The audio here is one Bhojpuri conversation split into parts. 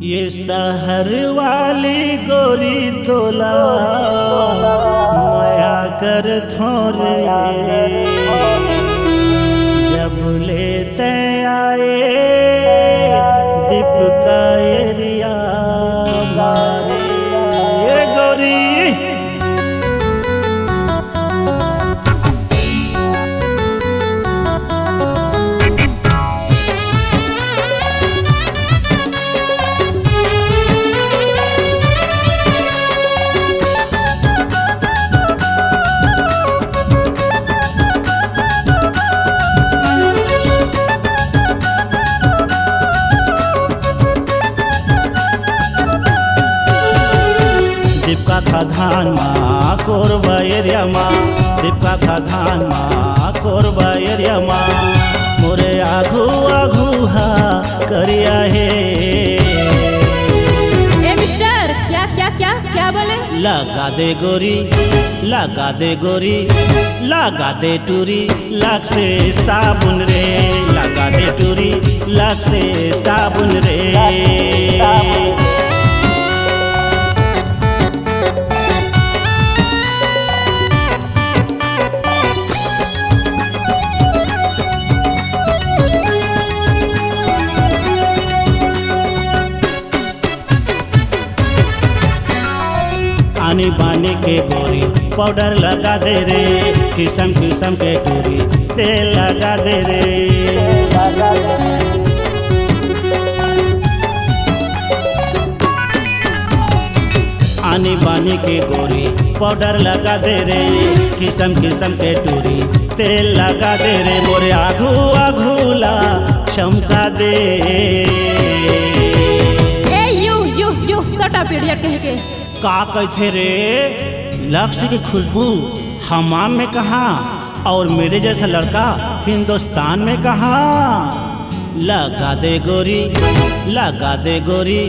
ये शहर वाली गोरी तोला माया कर थोरे जब लेते आए दीपका एरिया मारे ये गोरी दीपका खाधान माँ कोरबा एरिया माँ दीपका खाधान माँ कोरबा एरिया माँ मोरे आघू आघू हा करिया है। ए मिस्टर क्या क्या क्या क्या बोले? लगा दे गोरी लगा दे गोरी लगा दे टूरी लाख से साबुन रे लगा दे टूरी लाख से साबुन रे। आनी बानी के गोरी पाउडर लगा दे रे किस्म किस्म के टूरी तेल लगा दे रे। आनी बानी के गोरी पाउडर लगा दे रे किस्म किस्म के टूरी तेल लगा दे रे मोरे आघू आघू ला चमका दे। ए यू सटा पीड़िया कह के का कहते रे लक्ष्य की खुशबू हमाम में कहाँ और मेरे जैसा लड़का हिंदुस्तान में कहाँ। लगा दे गोरी लगा दे गोरी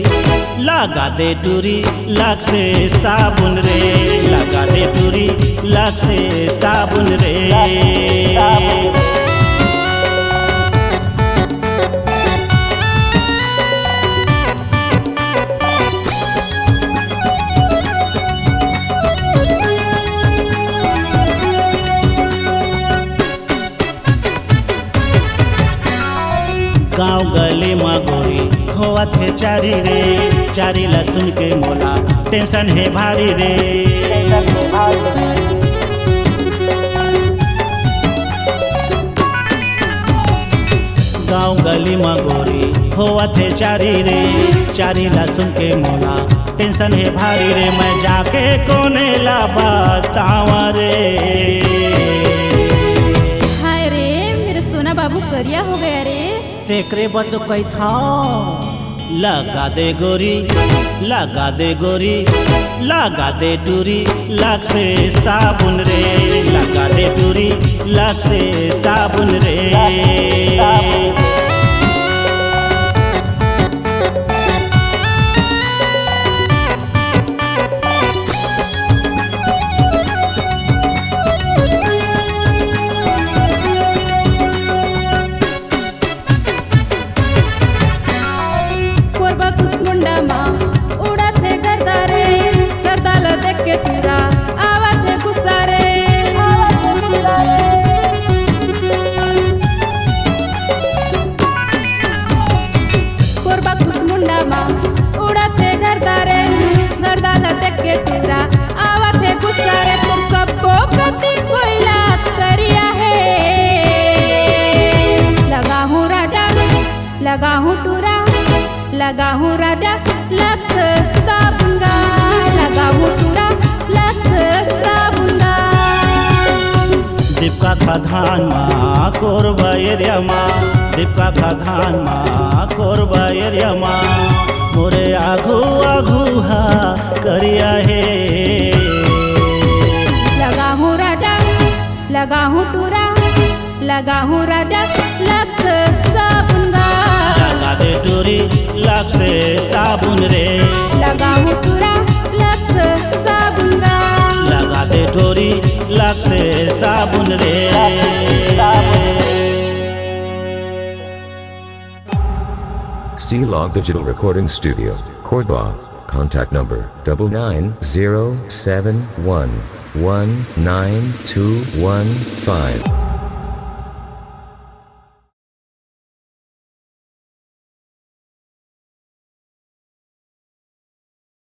लगा दे टूरी लाख से साबुन रे लगा दे टूरी लाख से साबुन रे। गाँव गली माँ गोरी होवा थे चारी रे चारी लहसुन के मोला टेंशन है भारी रे। गाँव गली माँ गोरी होवा थे चारी रे चारी लहसुन के मोला टेंशन है भारी रे मैं जाके कोने ला बतावा रे। हाय रे मेरे सोना बाबू करिया हो गया रे तेकरे बद कही था लगा दे गोरी लगा दे गोरी लगा दे टूरी लाख से साबुन रे लगा दे टूरी लाख से साबुन रे। लगा हूँ टूरा लगा हूँ राजा लक्स साबुंगा लगा हूँ टूरा लक्स साबुंगा। दीपका खाधान माँ कोरबा एरिया माँ दीपका खाधान माँ कोरबा एरिया माँ मोरे आघू आघू हा करिया है। लगा हूँ राजा लगा हूँ टूरा लगा हूँ राजा लक्स साबुंगा लगा दे टूरी लाख से साबुन रे लगा हूँ टूरा लक्स साबुंगा लगा दे टूरी लाख से साबुन रे। C-Log Digital Recording Studio, Cordoba. Contact number 99071192215.